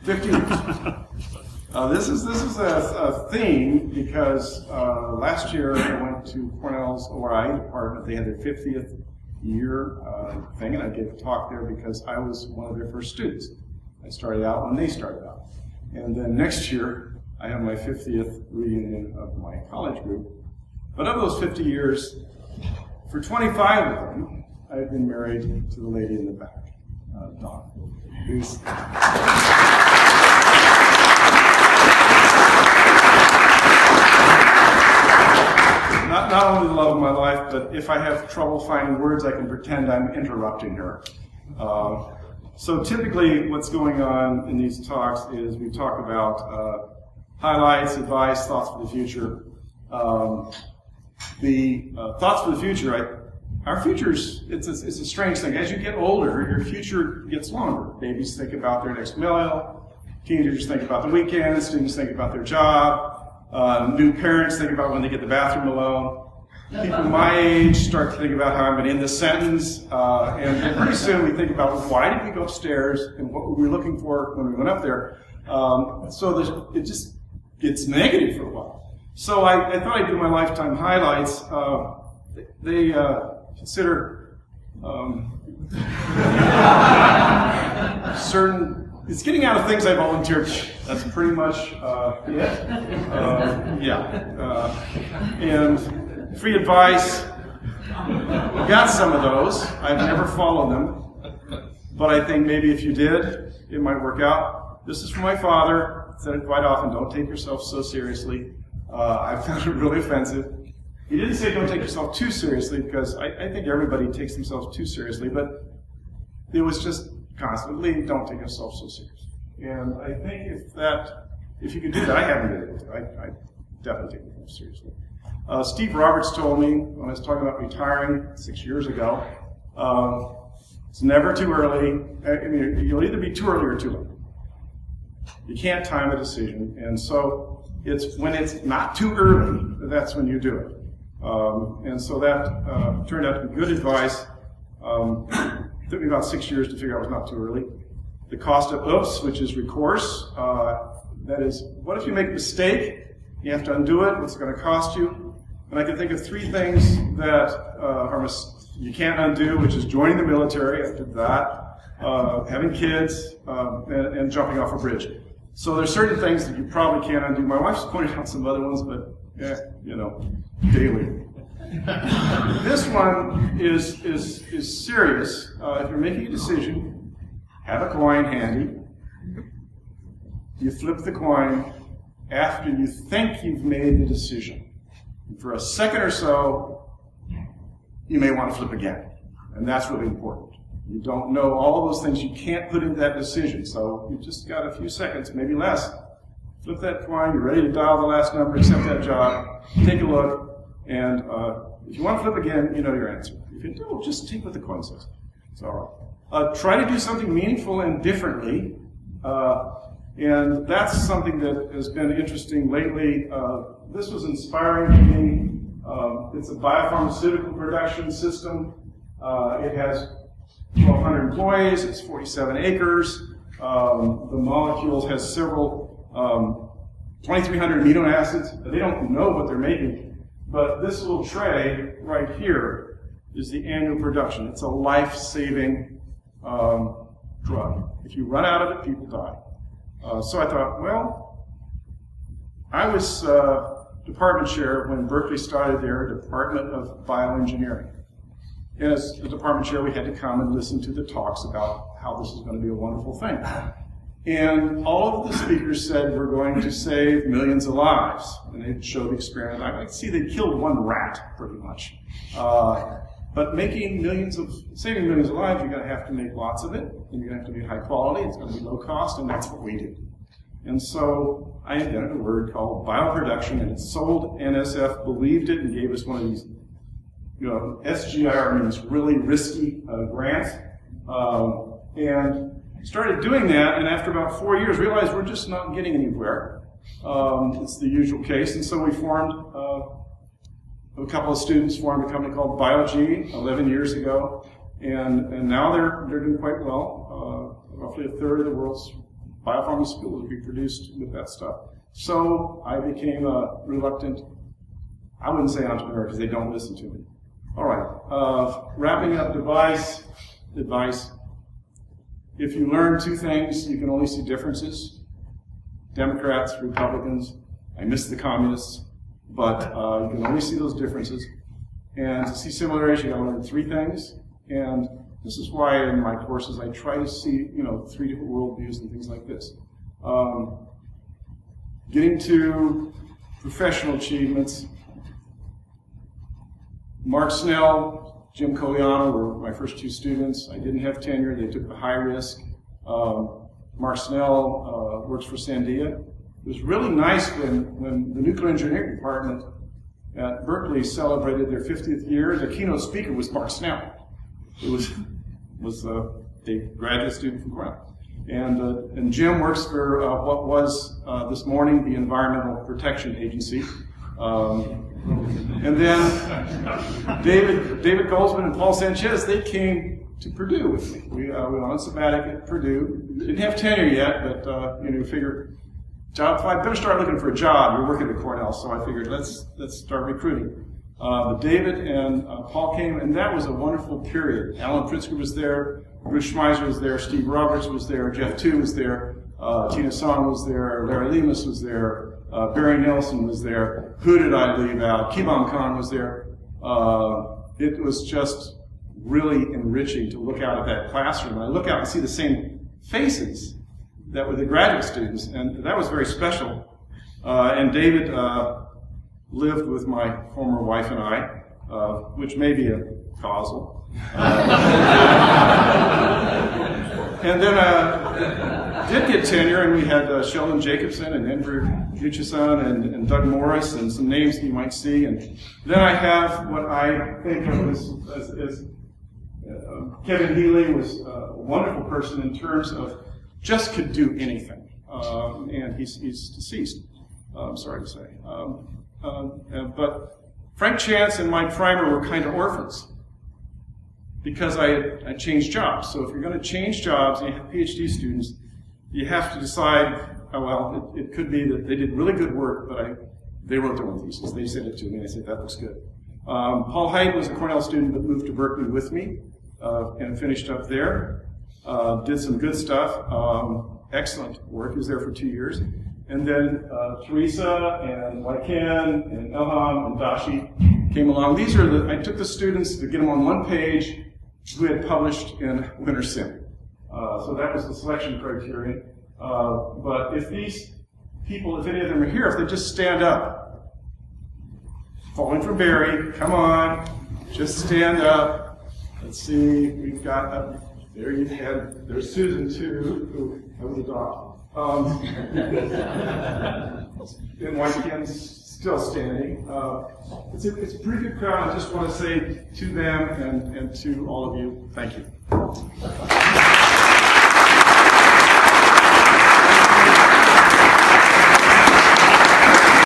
50 years. This is a theme because last year I went to Cornell's ORI department. They had their 50th year thing, and I gave a talk there because I was one of their first students. I started out when they started out. And then next year, I have my 50th reunion of my college group. But of those 50 years, for 25 of them, I've been married to the lady in the back, Dawn, who's not only the love of my life, but if I have trouble finding words, I can pretend I'm interrupting her. So typically what's going on in these talks is we talk about highlights, advice, thoughts for the future. The thoughts for the future, our futures, it's a strange thing. As you get older, your future gets longer. Babies think about their next meal, teenagers think about the weekend, students think about their job, new parents think about when they get the bathroom alone. People my age start to think about how I'm going to end this sentence, and pretty soon we think about why did we go upstairs and what were we looking for when we went up there. So it just gets negative for a while. So I thought I'd do my lifetime highlights. They consider certain. It's getting out of things I volunteered. That's pretty much it. And free advice. Got some of those. I've never followed them, but I think maybe if you did, it might work out. This is from my father. I said it quite often. Don't take yourself so seriously. I found it really offensive. He didn't say don't take yourself too seriously, because I think everybody takes themselves too seriously, but it was just constantly don't take yourself so seriously. And I think if you could do that, I haven't been able to. I definitely take myself seriously. Steve Roberts told me when I was talking about retiring 6 years ago, it's never too early. I mean, you'll either be too early or too late. You can't time a decision, and so it's when it's not too early, that's when you do it. And so that turned out to be good advice. It took me about 6 years to figure out it was not too early. The cost of oops, which is recourse, that is, what if you make a mistake? You have to undo it. What's it going to cost you? And I can think of three things that you can't undo, which is joining the military. I did that. Having kids, and jumping off a bridge. So there's certain things that you probably can't undo. My wife's pointed out some other ones, but daily. This one is serious. If you're making a decision, have a coin handy. You flip the coin after you think you've made the decision. And for a second or so, you may want to flip again. And that's really important. You don't know all of those things you can't put into that decision. So you've just got a few seconds, maybe less. Flip that coin, you're ready to dial the last number, accept that job, take a look, and if you want to flip again, you know your answer. If you don't, just take what the coin says. It's all right. Try to do something meaningful and differently, and that's something that has been interesting lately. This was inspiring to me. It's a biopharmaceutical production system. It has 1,200 employees. It's 47 acres. The molecules has several 2,300 amino acids. They don't know what they're making, but this little tray right here is the annual production. It's a life-saving drug. If you run out of it, people die. So I thought, well, I was department chair when Berkeley started their Department of Bioengineering. And as the department chair, we had to come and listen to the talks about how this is going to be a wonderful thing. And all of the speakers said we're going to save millions of lives. And they showed the experiment. I could see they killed one rat, pretty much. But saving millions of lives, you're going to have to make lots of it. And you're going to have to be high quality. It's going to be low cost, and that's what we do. And so I invented a word called bioproduction, and it sold. NSF believed it and gave us one of these, SGIR means really risky grants. And started doing that, and after about 4 years, realized we're just not getting anywhere. It's the usual case, and so we formed, a couple of students formed a company called BioG 11 years ago, and now they're doing quite well. Roughly a third of the world's biopharmaceuticals would be produced with that stuff. So I became a reluctant, I wouldn't say entrepreneur because they don't listen to me. All right, wrapping up advice. If you learn two things, you can only see differences. Democrats, Republicans, I miss the communists, but you can only see those differences. And to see similarities, you gotta learn three things. And this is why in my courses I try to see, three different worldviews and things like this. Getting to professional achievements. Mark Snell, Jim Coliano were my first two students. I didn't have tenure, they took the high risk. Mark Snell works for Sandia. It was really nice when the nuclear engineering department at Berkeley celebrated their 50th year. The keynote speaker was Mark Snell. It was a graduate student from Cornell. And Jim works for what was this morning the Environmental Protection Agency. And then David Goldsman and Paul Sanchez, they came to Purdue with me. We went on sabbatic at Purdue. Didn't have tenure yet, but figured I better start looking for a job. You're working at Cornell, so I figured let's start recruiting. But David and Paul came, and that was a wonderful period. Alan Pritzker was there, Bruce Schmeiser was there, Steve Roberts was there, Jeff Tu was there, Tina Song was there, Larry Lemus was there, Barry Nelson was there. Who did I leave out? Kibam Khan was there. It was just really enriching to look out at that classroom. And I look out and see the same faces that were the graduate students, and that was very special. And David lived with my former wife and I, which may be a causal. And then did get tenure, and we had Sheldon Jacobson and Andrew Hutchison and Doug Morris and some names that you might see. And then I have what I think of as Kevin Healy was a wonderful person in terms of just could do anything. And he's deceased, I'm sorry to say. But Frank Chance and Mike Freimer were kind of orphans because I changed jobs. So if you're going to change jobs and you have PhD students, you have to decide, it could be that they did really good work, but they wrote their own thesis. They sent it to me, and I said, that looks good. Paul Haidt was a Cornell student that moved to Berkeley with me and finished up there. Did some good stuff. Excellent work. He was there for 2 years. And then Teresa and Waiken and Elham and Dashi came along. I took the students to get them on one page who had published in Winter Sim. So that was the selection criterion. But if these people, if any of them are here, if they just stand up, falling from Barry, come on, just stand up. Let's see, we've got, there you had, there's Susan too, who was a dog. And Waiken's still standing. It's a pretty good crowd. I just want to say to them and to all of you, thank you.